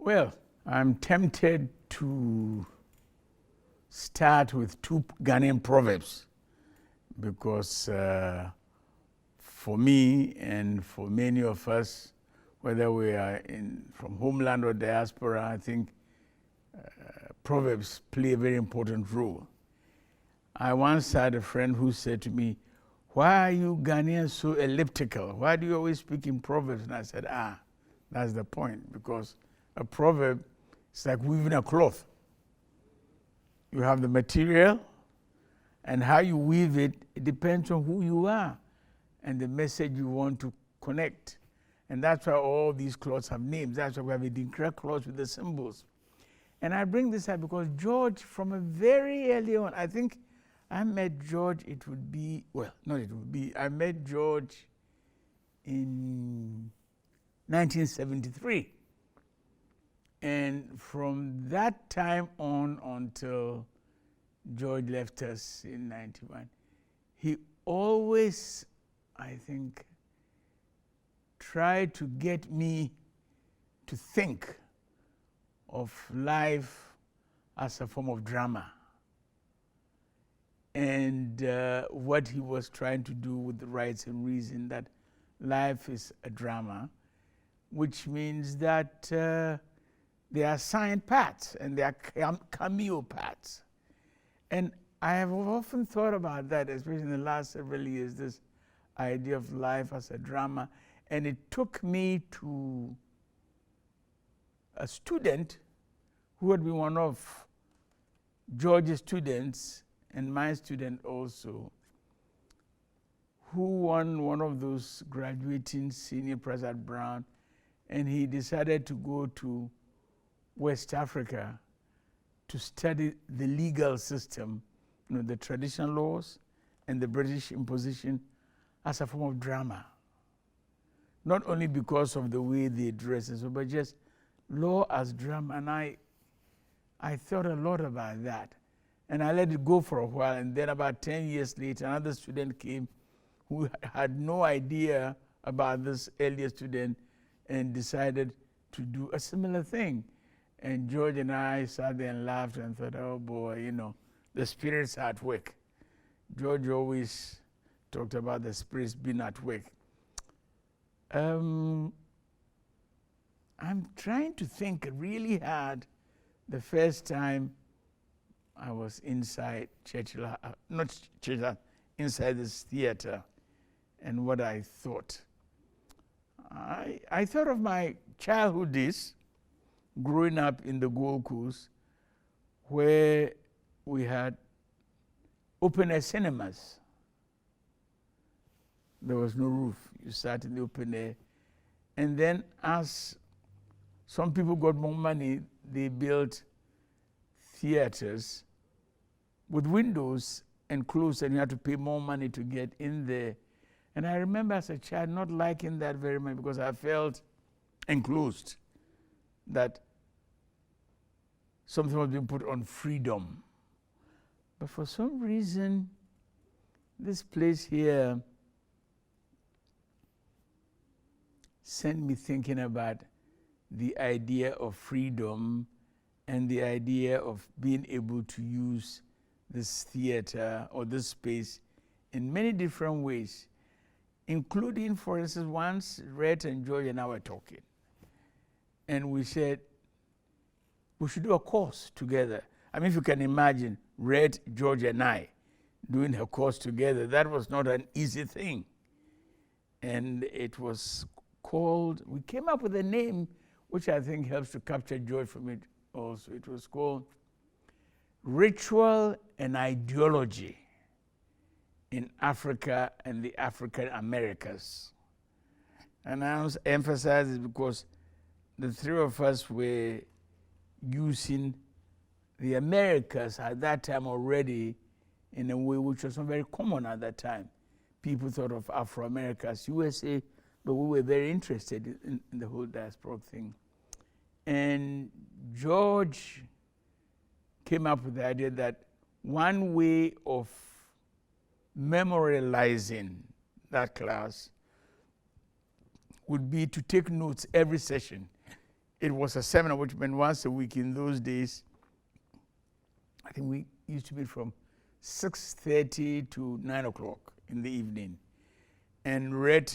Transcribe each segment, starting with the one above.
Well, I'm tempted to start with two Ghanaian proverbs because for me and for many of us, whether we are from homeland or diaspora, I think proverbs play a very important role. I once had a friend who said to me, "Why are you Ghanaians so elliptical? Why do you always speak in proverbs?" And I said, that's the point, because a proverb is like weaving a cloth. You have the material, and how you weave it, it depends on who you are and the message you want to connect. And that's why all these cloths have names. That's why we have a Dinkra cloth with the symbols. And I bring this up because George, from a very early on, I think I met George, I met George in 1973. And from that time on until George left us in 91, he always, I think, tried to get me to think of life as a form of drama. And what he was trying to do with the Rites and Reason, that life is a drama, which means that there are assigned parts and there are cameo parts. And I have often thought about that, especially in the last several years, this idea of life as a drama. And it took me to a student who had been one of George's students and my student also, who won one of those graduating senior prize at Brown, and he decided to go to West Africa to study the legal system, the traditional laws and the British imposition as a form of drama. Not only because of the way they dress, but just law as drama. And I thought a lot about that. And I let it go for a while. And then about 10 years later, another student came who had no idea about this earlier student and decided to do a similar thing. And George and I sat there and laughed and thought, oh boy, the spirits are at work. George always talked about the spirits being at work. I'm trying to think really hard the first time I was inside Churchill, not Churchill, inside this theater, and what I thought. I thought of my childhood days, growing up in the Gold Coast, where we had open-air cinemas. There was no roof. You sat in the open air. And then as some people got more money, they built theaters with windows enclosed, and you had to pay more money to get in there. And I remember as a child not liking that very much because I felt enclosed, that something was being put on freedom. But for some reason, this place here sent me thinking about the idea of freedom and the idea of being able to use this theater or this space in many different ways, including, for instance, once Red and George and I were talking, and we said we should do a course together. I mean, if you can imagine Red, George, and I doing a course together, that was not an easy thing. And it was called, we came up with a name which I think helps to capture George from it also. It was called Ritual and Ideology in Africa and the African Americas. And I emphasize it because the three of us were using the Americas at that time already in a way which was not very common at that time. People thought of Afro-America as USA, but we were very interested in the whole diaspora thing. And George came up with the idea that one way of memorializing that class would be to take notes every session it was a seminar which went once a week in those days. I think we used to meet from 6:30 to 9 o'clock in the evening and read.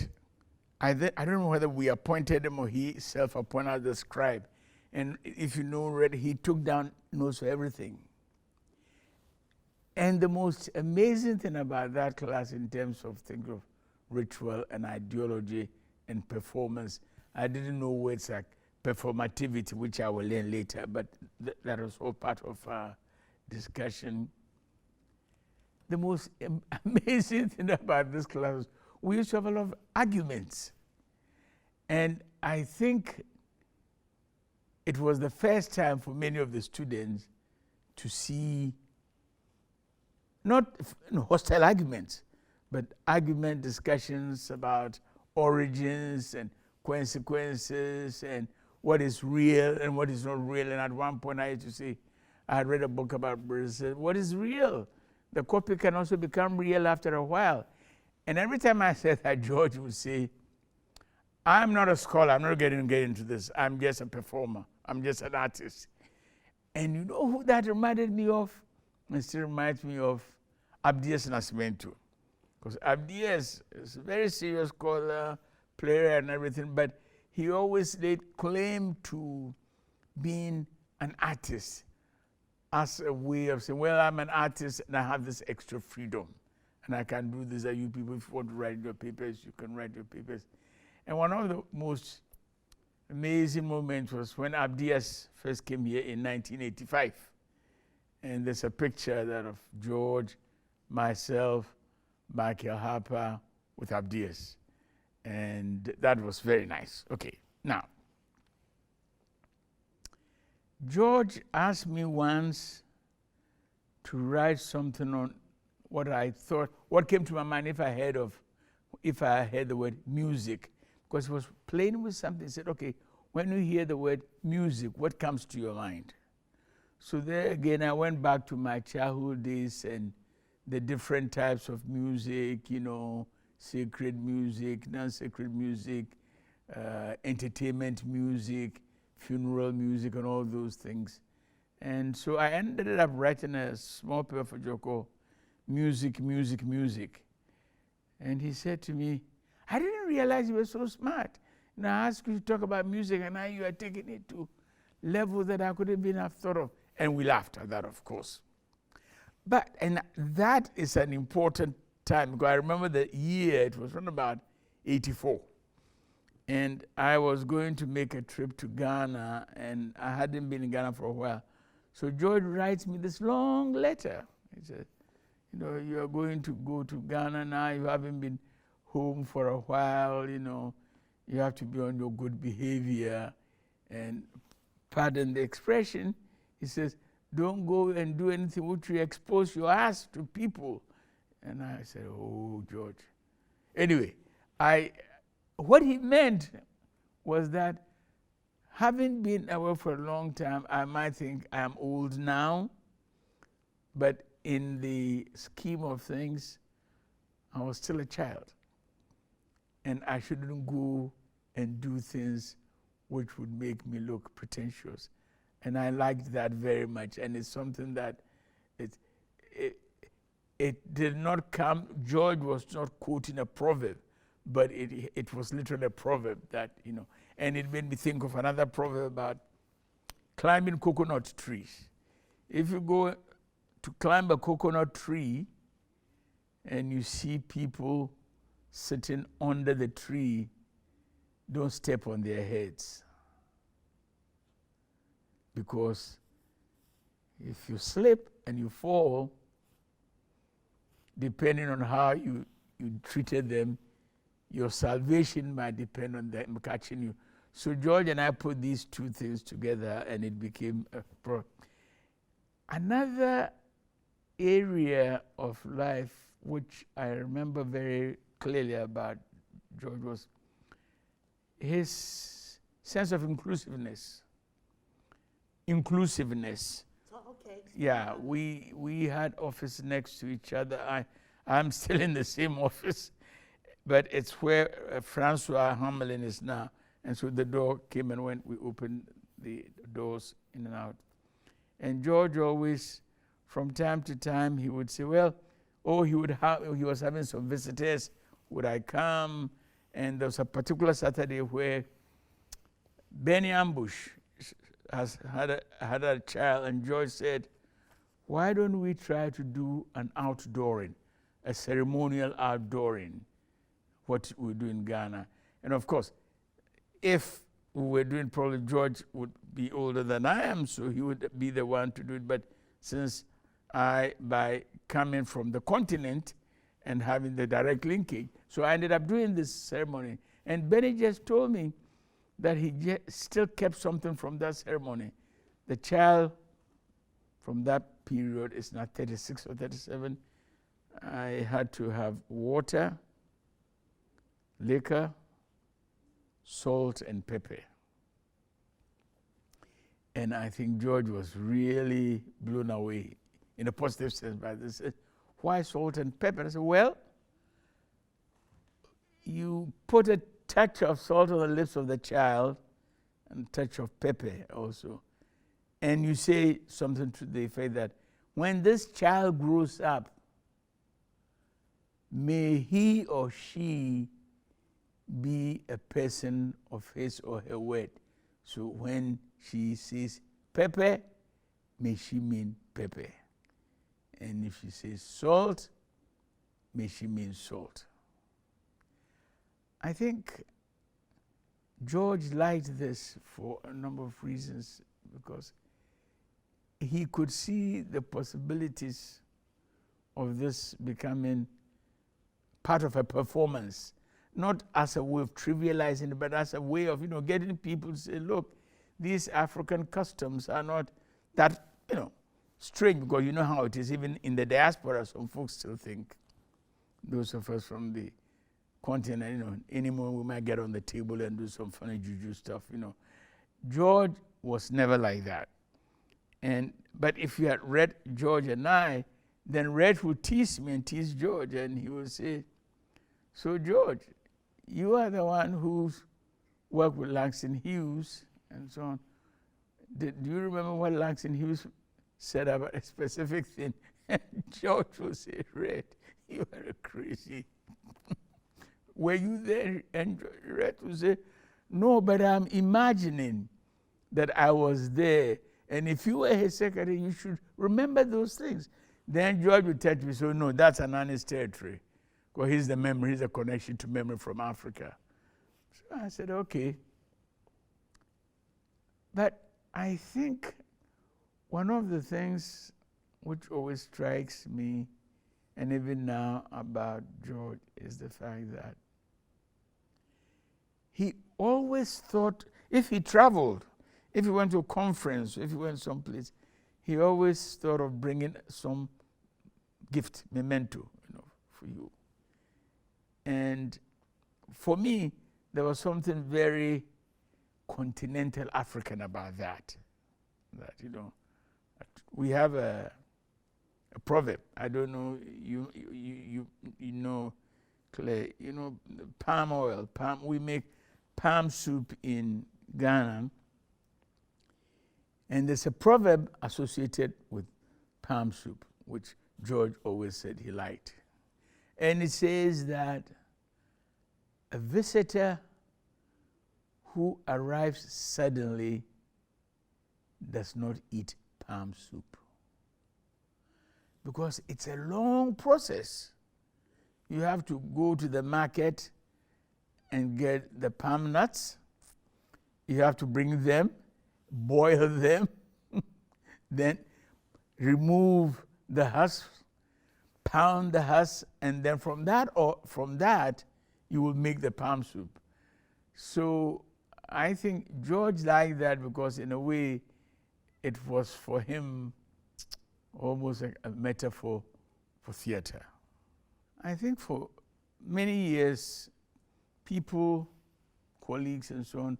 I don't know whether we appointed him or he self-appointed as the scribe. And if you know, read, he took down notes for everything. And the most amazing thing about that class in terms of thinking of ritual and ideology and performance, I didn't know words like performativity, which I will learn later, but that was all part of our discussion. The most amazing thing about this class was we used to have a lot of arguments. And I think it was the first time for many of the students to see not hostile arguments, but argument discussions about origins and consequences and what is real and what is not real. And at one point I used to say, I had read a book about Brazil, what is real? The copy can also become real after a while. And every time I said that, George would say, I'm not a scholar, I'm not getting into this, I'm just a performer, I'm just an artist. And you know who that reminded me of? It still reminds me of Abdias Nascimento. Because Abdias is a very serious scholar, player and everything, but he always laid claim to being an artist as a way of saying, well, I'm an artist and I have this extra freedom. And I can do this, and you people, if you want to write your papers, you can write your papers. And one of the most amazing moments was when Abdias first came here in 1985. And there's a picture that of George, myself, Michael Harper with Abdias. And that was very nice. Okay, now, George asked me once to write something on what I thought, what came to my mind if I heard the word music, because he was playing with something. He said, okay, when you hear the word music, what comes to your mind? So there again, I went back to my childhood days and the different types of music, you know, sacred music, non-sacred music, entertainment music, funeral music, and all those things. And so I ended up writing a small paper for Joko, music, music, music. And he said to me, I didn't realize you were so smart. And I asked you to talk about music, and now you are taking it to levels that I couldn't even have thought of. And we laughed at that, of course. And that is an important time, because I remember the year, it was around about 84. And I was going to make a trip to Ghana, and I hadn't been in Ghana for a while. So George writes me this long letter. He said, you know, you are going to go to Ghana now, you haven't been home for a while, you know, you have to be on your good behavior. And pardon the expression, he says, don't go and do anything which you expose your ass to people. And I said, oh, George. Anyway, what he meant was that having been away for a long time, I might think I'm old now, but in the scheme of things, I was still a child. And I shouldn't go and do things which would make me look pretentious. And I liked that very much. And it's something that it did not come, George was not quoting a proverb, but it was literally a proverb that, you know, and it made me think of another proverb about climbing coconut trees. If you go to climb a coconut tree and you see people sitting under the tree, don't step on their heads. Because if you slip and you fall, depending on how you treated them, your salvation might depend on them catching you. So George and I put these two things together and it became a pro. Another area of life which I remember very clearly about George was his sense of inclusiveness. Inclusiveness. Oh, okay. Yeah, we had office next to each other. I'm still in the same office, but it's where Francois Hamelin is now. And so the door came and went. We opened the doors in and out. And George always, from time to time, he would say, well, he was having some visitors. Would I come? And there was a particular Saturday where Benny Ambush had a child, and George said, why don't we try to do an outdooring, a ceremonial outdooring, what we do in Ghana. And of course, if we were doing, probably George would be older than I am, so he would be the one to do it. But since by coming from the continent and having the direct linkage, so I ended up doing this ceremony. And Benny just told me that he still kept something from that ceremony. The child from that period is now 36 or 37. I had to have water, liquor, salt, and pepper. And I think George was really blown away in a positive sense by this. Why salt and pepper? I said, well, you put a touch of salt on the lips of the child and a touch of pepper also. And you say something to the effect that when this child grows up, may he or she be a person of his or her word. So when she says pepper, may she mean pepper. And if she says salt, may she mean salt. I think George liked this for a number of reasons, because he could see the possibilities of this becoming part of a performance, not as a way of trivializing it, but as a way of, getting people to say, look, these African customs are not that, strange, because you know how it is, even in the diaspora, some folks still think, those of us from the continent, anymore we might get on the table and do some funny juju stuff, George was never like that. But if you had read George and I, then Red would tease me and tease George, and he would say, so George, you are the one who's worked with Langston Hughes and so on. Do you remember what Langston Hughes said about a specific thing? And George would say, Red, you are crazy. Were you there? And Red would say, no, but I'm imagining that I was there. And if you were his secretary, you should remember those things. Then George would tell me, so no, that's Anani's territory. Because he's the memory, he's a connection to memory from Africa. So I said, okay. But I think one of the things which always strikes me, and even now about George, is the fact that he always thought, if he traveled, if he went to a conference, if he went someplace, he always thought of bringing some gift, memento, for you. And for me, there was something very continental African about that. That, we have a proverb. I don't know, you know, Claire, palm oil, we make palm soup in Ghana. And there's a proverb associated with palm soup, which George always said he liked. And it says that a visitor who arrives suddenly does not eat palm soup, because it's a long process. You have to go to the market and get the palm nuts. You have to bring them, boil them, then remove the husk, pound the husk, and then from that you will make the palm soup. So I think George liked that, because in a way it was for him almost like a metaphor for theater. I think for many years, people, colleagues and so on,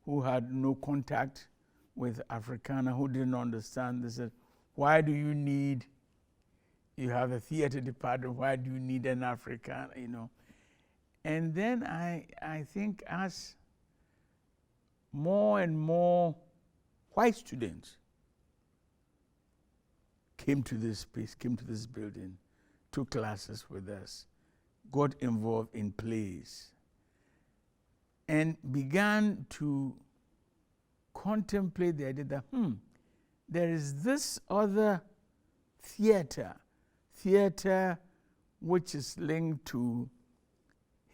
who had no contact with Africana, who didn't understand, they said, why do you need, you have a theater department, why do you need an Africana, And then I think as more and more white students came to this space, came to this building, took classes with us, got involved in plays, and began to contemplate the idea that, there is this other theater which is linked to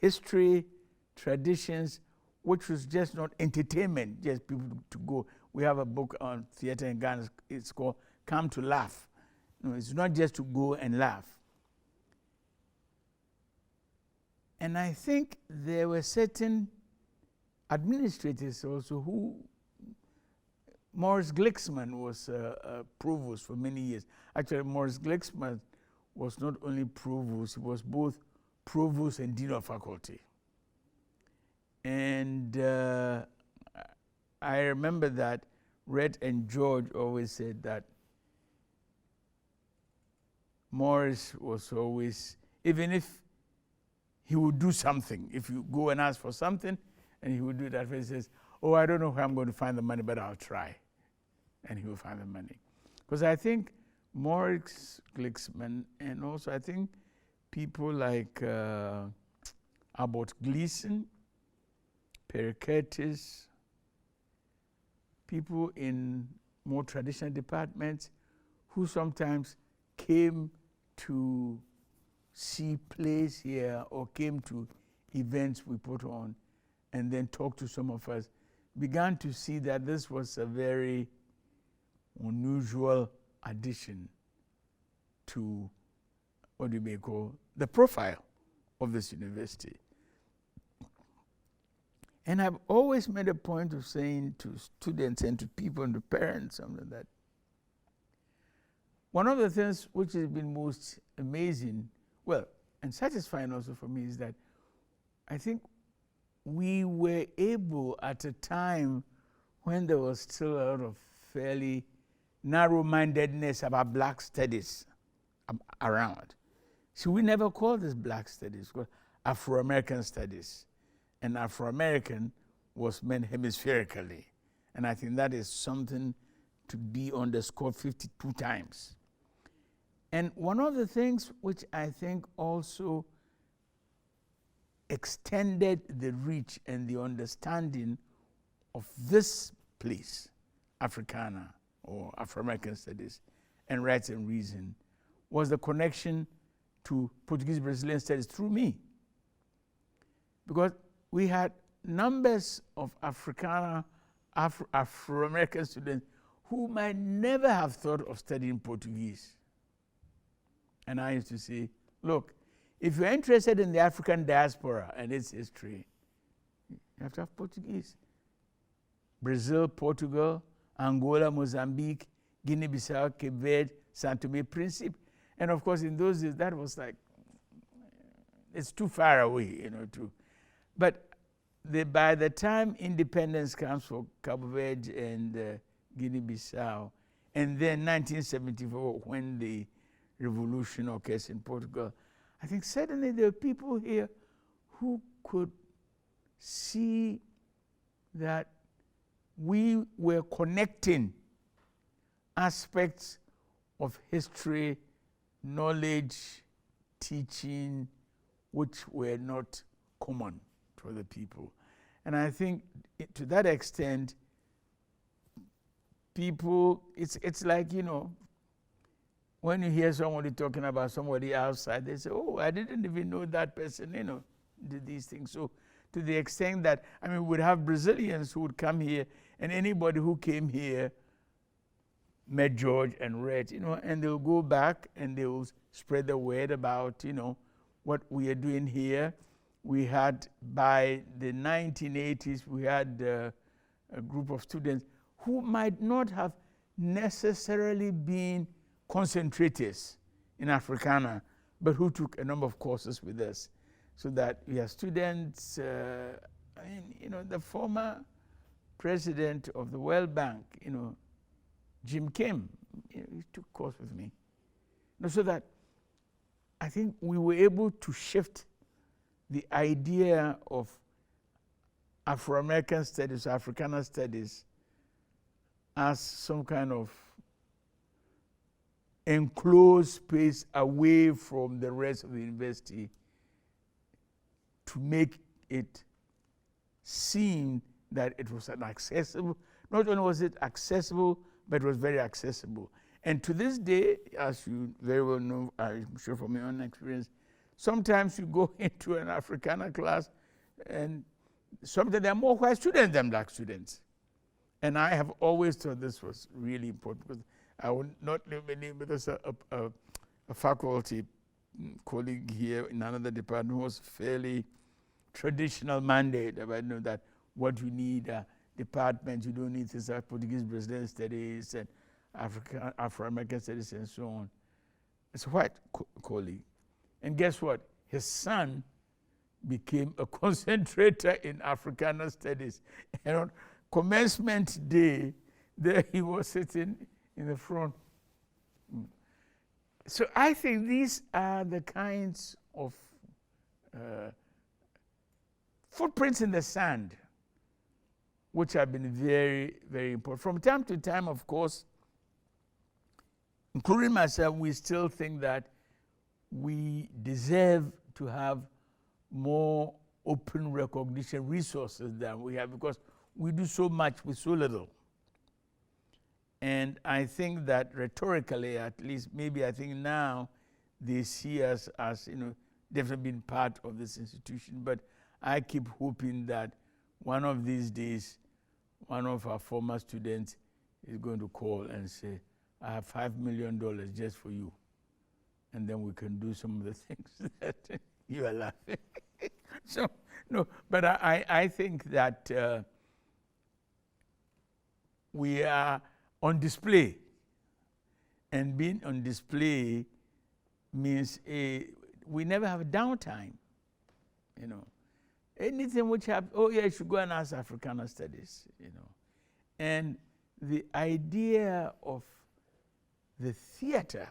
history, traditions, which was just not entertainment, just people to go. We have a book on theater in Ghana, it's called Come to Laugh. No, it's not just to go and laugh. And I think there were certain administrators also who, Morris Glicksman was a provost for many years. Actually, Morris Glicksman was not only provost, he was both provost and dean of faculty. And I remember that Red and George always said that Morris was always, even if he would do something, if you go and ask for something, and he would do that, he says, oh, I don't know where I'm going to find the money, but I'll try. And he will find the money. Because I think Morris Glicksman, and also I think people like Albert Gleason, Perry Curtis, people in more traditional departments who sometimes came to see plays here or came to events we put on and then talked to some of us, began to see that this was a very unusual addition to what you may call the profile of this university. And I've always made a point of saying to students and to people and to parents something that one of the things which has been most amazing, well, and satisfying also for me, is that I think we were able at a time when there was still a lot of fairly narrow-mindedness about black studies around. So we never called this black studies, we called Afro-American studies. And Afro-American was meant hemispherically. And I think that is something to be underscored 52 times. And one of the things which I think also extended the reach and the understanding of this place, Africana or Afro-American Studies and Rites and Reason, was the connection to Portuguese Brazilian Studies through me. Because we had numbers of Africana, Afro-American students who might never have thought of studying Portuguese. And I used to say, look, if you're interested in the African diaspora and its history, you have to have Portuguese. Brazil, Portugal, Angola, Mozambique, Guinea-Bissau, Cape Verde, São Tomé, Príncipe. And of course, in those days, that was like, it's too far away, you know, but by the time independence comes for Cabo Verde and Guinea-Bissau, and then 1974, when the revolution occurs in Portugal, I think suddenly there are people here who could see that we were connecting aspects of history, knowledge, teaching, which were not common to other people. And I think to that extent, people, it's like, you know, when you hear somebody talking about somebody outside, they say, oh, I didn't even know that person, you know, did these things. So to the extent that, I mean, we'd have Brazilians who would come here, and anybody who came here met George and Red, you know, and they'll go back and they'll spread the word about, you know, what we are doing here. We had, by the 1980s, we had a group of students who might not have necessarily been concentrators in Africana, but who took a number of courses with us. So that we have students, I mean, you know, the former president of the World Bank, you know, Jim Kim, you know, he took a course with me. You know, so that I think we were able to shift the idea of Afro-American studies, Africana studies, as some kind of enclosed space away from the rest of the university to make it seem that it was an accessible, not only was it accessible, but it was very accessible. And to this day, as you very well know, I'm sure from my own experience, sometimes you go into an Africana class and sometimes there are more white students than black students. And I have always thought this was really important, because I would not name my name, because a faculty colleague here in another department was fairly traditional mandate about, you know, that what you need are departments, you don't need things like Portuguese Brazilian studies and Afro-American studies and so on. It's a white colleague. And guess what? His son became a concentrator in Africana studies. And on commencement day, there he was sitting in the front. So I think these are the kinds of footprints in the sand which have been very, very important. From time to time, of course, including myself, we still think that we deserve to have more open recognition resources than we have, because we do so much with so little. And I think that rhetorically, at least, maybe I think now they see us as, you know, definitely being part of this institution. But I keep hoping that one of these days, one of our former students is going to call and say, I have $5 million just for you. And then we can do some of the things that you are laughing. So, no, but I think that we are on display. And being on display means we never have downtime, you know. Anything which happens, oh yeah, you should go and ask Africana studies, you know. And the idea of the theater,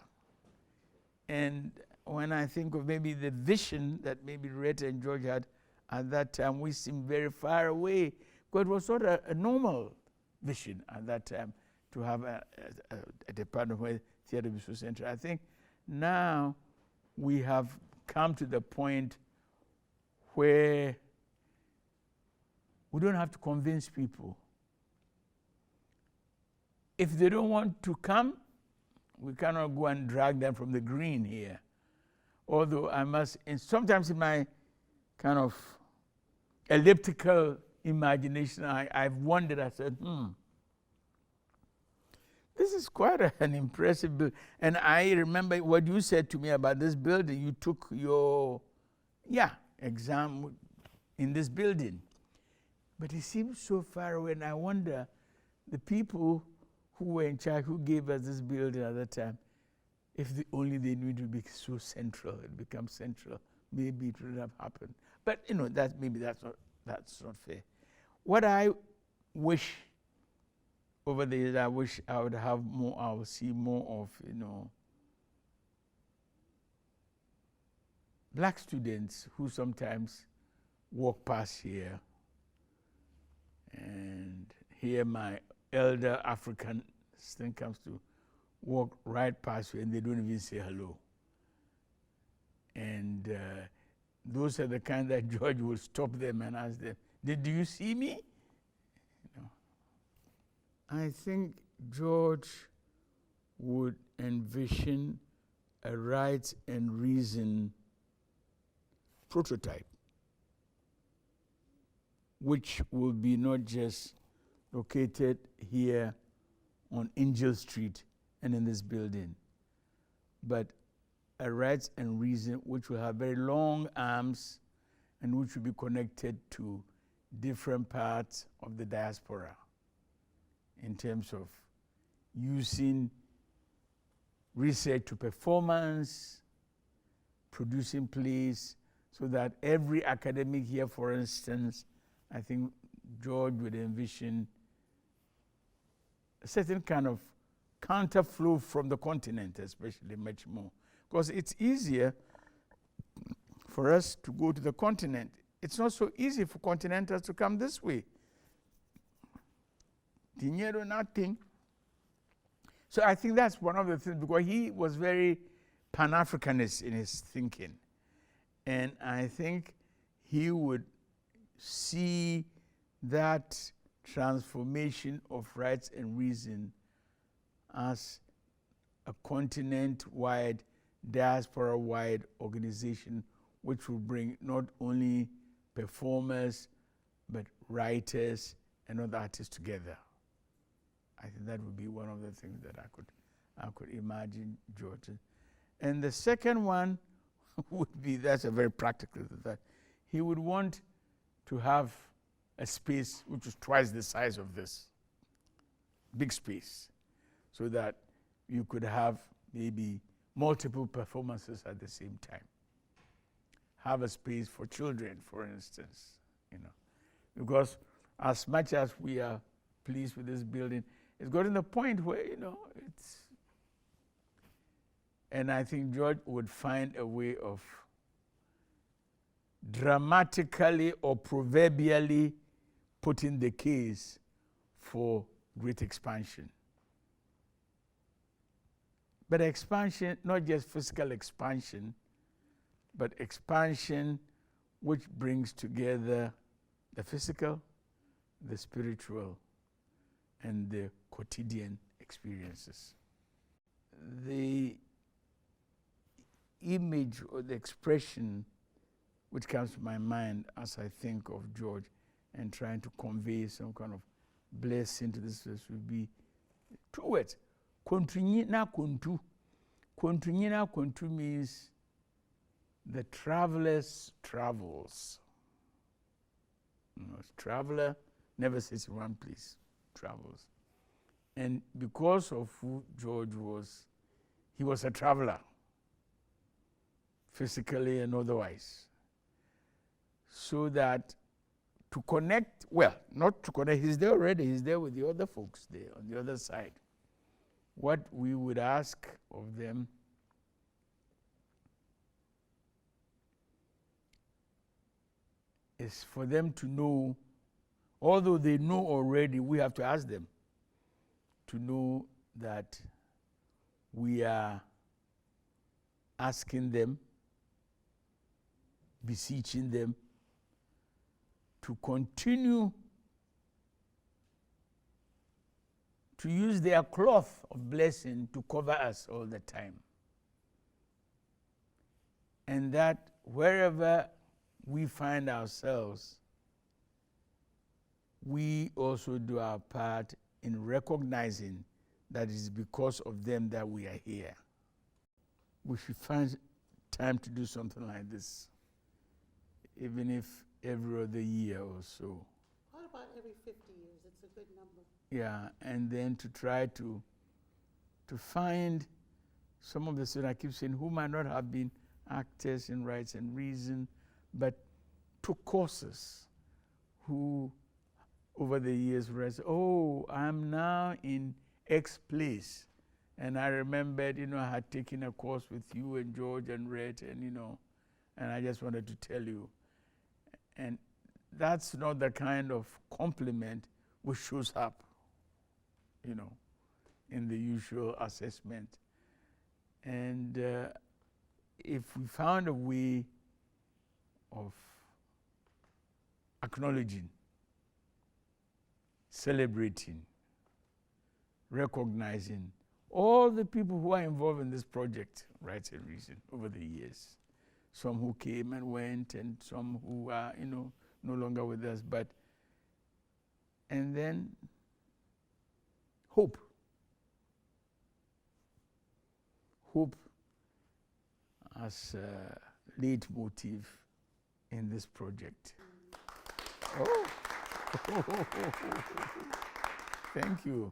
and when I think of maybe the vision that maybe Rita and George had at that time, we seem very far away, because it was not a normal vision at that time to have a department where theater was so central. I think now we have come to the point where we don't have to convince people. If they don't want to come, we cannot go and drag them from the green here. Although I must, sometimes in my kind of elliptical imagination, I've wondered, I said, this is quite an impressive building. And I remember what you said to me about this building. You took your, exam in this building. But it seems so far away, and I wonder, the people who were in charge, who gave us this building at that time, if only they knew it would be so central, it becomes central, maybe it would have happened. But you know, maybe that's not fair. What I wish over the years, I wish I would have more, I would see more of, you know, black students who sometimes walk past here and hear my elder African thing comes to walk right past you and they don't even say hello. And those are the kind that George will stop them and ask them, "Did you see me?" You know. I think George would envision a Rites and Reason prototype, which will be not just located here on Angel Street and in this building, but a Rites and Reason which will have very long arms and which will be connected to different parts of the diaspora in terms of using research to performance, producing plays, so that every academic here, for instance, I think George would envision a certain kind of counterflow from the continent, especially much more. Because it's easier for us to go to the continent it's not so easy for continentals to come this way. Dinero, nothing. So I think that's one of the things, because he was very Pan-Africanist in his thinking. And I think he would see that transformation of Rites and Reason as a continent-wide, diaspora-wide organization which will bring not only performers, but writers and other artists together. I think that would be one of the things that I could imagine George. And the second one would be, that's a very practical, that he would want to have a space which is twice the size of this, big space, so that you could have maybe multiple performances at the same time. Have a space for children, for instance, you know, because as much as we are pleased with this building, it's gotten to the point where, you know, it's, and I think George would find a way of dramatically or proverbially putting the case for great expansion. But expansion, not just physical expansion, but expansion which brings together the physical, the spiritual, and the quotidian experiences. The image or the expression which comes to my mind as I think of George and trying to convey some kind of blessing to this place would be two words. Kontunyina kontu. Kontunyina kontu means the traveler's travels. You know, traveler never sits in one place, travels. And because of who George was, he was a traveler, physically and otherwise. So that to connect, well, not to connect, he's there already, he's there with the other folks there on the other side. What we would ask of them is for them to know, although they know already, we have to ask them to know that we are asking them, beseeching them to continue to use their cloth of blessing to cover us all the time. And that wherever we find ourselves, we also do our part in recognizing that it is because of them that we are here. We should find time to do something like this, even if every other year or so. What about every 50 years? It's a good number. Yeah, and then to try to find some of the students, I keep saying, who might not have been actors in Rites and Reason, but took courses, who over the years realized, oh, I'm now in X place. And I remembered, you know, I had taken a course with you and George and Red, and, you know, and I just wanted to tell you. And that's not the kind of compliment which shows up, you know, in the usual assessment. And if we found a way of acknowledging, celebrating, recognizing all the people who are involved in this project, Rites and Reason, over the years. Some who came and went, and some who are, you know, no longer with us, but, and then hope. Hope as a leitmotif in this project. Oh. Thank you.